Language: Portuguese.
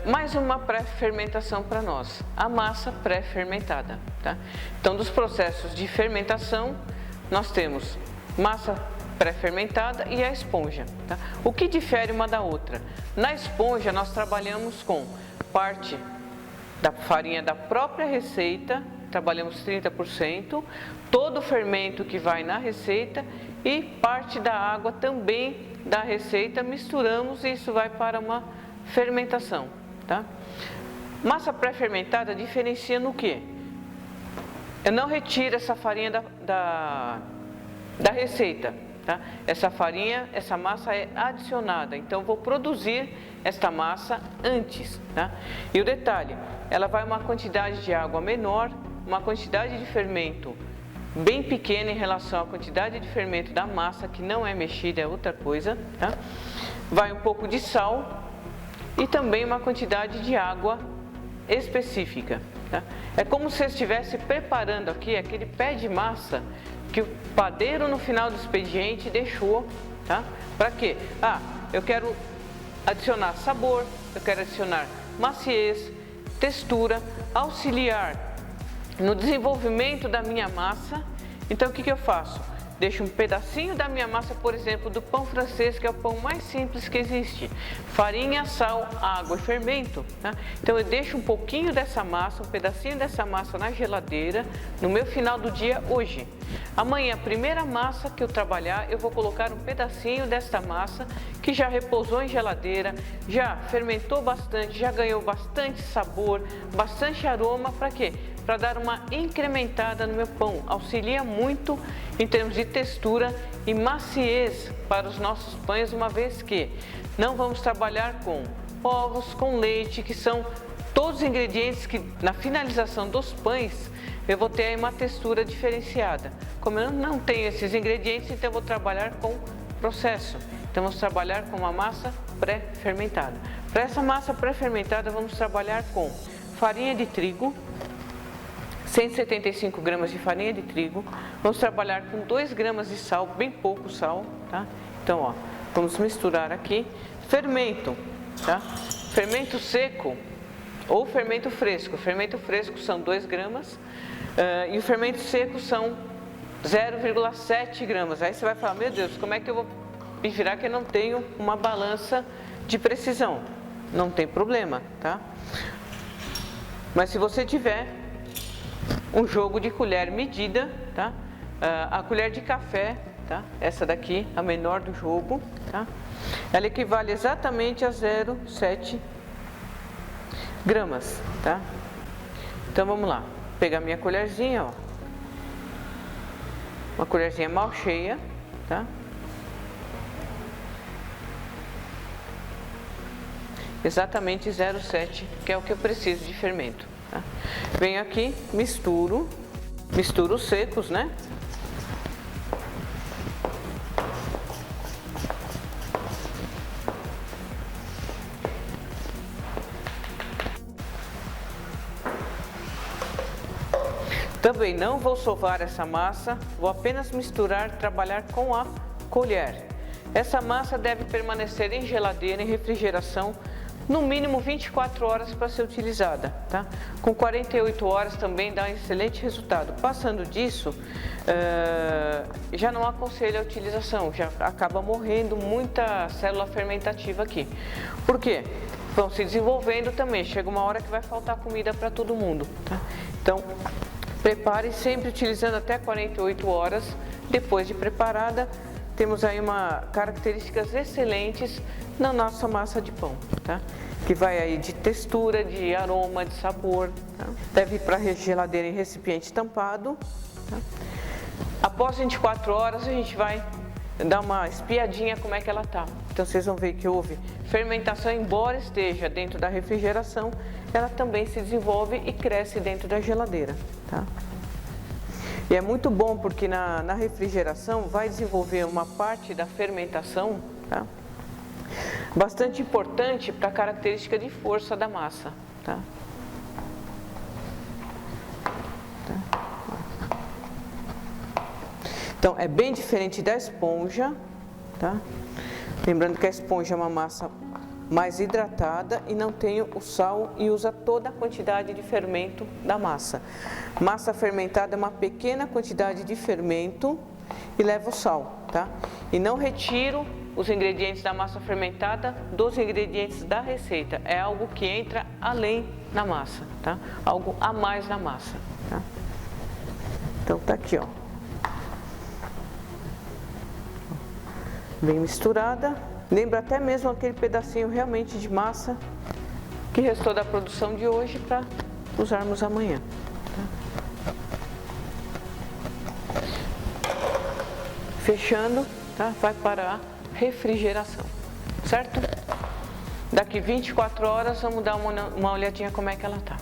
Mais uma pré-fermentação para nós, a massa pré-fermentada, tá? Então, dos processos de fermentação, nós temos massa pré-fermentada e a esponja, tá? O que difere uma da outra? Na esponja, nós trabalhamos com parte da farinha da própria receita, trabalhamos 30%, todo o fermento que vai na receita e parte da água também da receita, misturamos e isso vai para uma fermentação, tá? Massa pré-fermentada diferencia no quê? Eu não retiro essa farinha da receita, tá? Essa farinha, essa massa é adicionada, então vou produzir esta massa antes, tá? E o detalhe, ela vai uma quantidade de água menor, uma quantidade de fermento bem pequena em relação à quantidade de fermento da massa, que não é mexida, é outra coisa, tá? Vai um pouco de sal e também uma quantidade de água específica, tá? É como se eu estivesse preparando aqui aquele pé de massa que o padeiro no final do expediente deixou, tá? Para quê? Eu quero adicionar sabor, eu quero adicionar maciez, textura, auxiliar no desenvolvimento da minha massa. Então o que eu faço? Deixo um pedacinho da minha massa, por exemplo, do pão francês, que é o pão mais simples que existe. Farinha, sal, água e fermento, tá? Então eu deixo um pouquinho dessa massa, um pedacinho dessa massa na geladeira, no meu final do dia hoje. Amanhã, a primeira massa que eu trabalhar, eu vou colocar um pedacinho desta massa que já repousou em geladeira, já fermentou bastante, já ganhou bastante sabor, bastante aroma. Para quê? Para dar uma incrementada no meu pão. Auxilia muito em termos de textura e maciez para os nossos pães, uma vez que não vamos trabalhar com ovos, com leite, que são todos os ingredientes que na finalização dos pães eu vou ter aí uma textura diferenciada. Como eu não tenho esses ingredientes, então eu vou trabalhar com processo. Então vamos trabalhar com uma massa pré-fermentada. Para essa massa pré-fermentada vamos trabalhar com farinha de trigo, 175 gramas de farinha de trigo, vamos trabalhar com 2 gramas de sal, bem pouco sal, tá? Então, vamos misturar aqui, fermento, tá? Fermento seco ou fermento fresco. Fermento fresco são 2 gramas e o fermento seco são 0,7 gramas. Aí você vai falar, meu Deus, como é que eu vou me virar que eu não tenho uma balança de precisão? Não tem problema, tá? Mas se você tiver um jogo de colher medida, tá? A colher de café, tá? Essa daqui, a menor do jogo, tá? Ela equivale exatamente a 0,7 gramas, tá? Então vamos lá, pegar minha colherzinha, ó. Uma colherzinha mal cheia, tá? Exatamente 0,7, que é o que eu preciso de fermento. Tá? Venho aqui, misturo os secos, né? Também não vou sovar essa massa, vou apenas misturar, trabalhar com a colher. Essa massa deve permanecer em geladeira, em refrigeração, no mínimo 24 horas para ser utilizada, tá? Com 48 horas também dá um excelente resultado. Passando disso, já não aconselho a utilização, já acaba morrendo muita célula fermentativa aqui. Por quê? Vão se desenvolvendo também, chega uma hora que vai faltar comida para todo mundo, tá? Então, prepare sempre utilizando até 48 horas depois de preparada. Temos aí características excelentes na nossa massa de pão, tá? Que vai aí de textura, de aroma, de sabor, tá? Deve ir para a geladeira em recipiente tampado, tá? Após 24 horas a gente vai dar uma espiadinha como é que ela tá. Então vocês vão ver que houve fermentação, embora esteja dentro da refrigeração, ela também se desenvolve e cresce dentro da geladeira, tá? E é muito bom porque na refrigeração vai desenvolver uma parte da fermentação, tá? Bastante importante para a característica de força da massa, tá? Então é bem diferente da esponja, tá? Lembrando que a esponja é uma massa mais hidratada e não tem o sal e usa toda a quantidade de fermento da massa. Massa fermentada é uma pequena quantidade de fermento e leva o sal, tá? E não retiro os ingredientes da massa fermentada dos ingredientes da receita. É algo que entra além na massa, tá? Algo a mais na massa, tá? Então tá aqui, ó. Bem misturada. Lembra até mesmo aquele pedacinho realmente de massa que restou da produção de hoje para usarmos amanhã, tá? Fechando, tá? Vai para a refrigeração, certo? Daqui 24 horas vamos dar uma olhadinha como é que ela tá.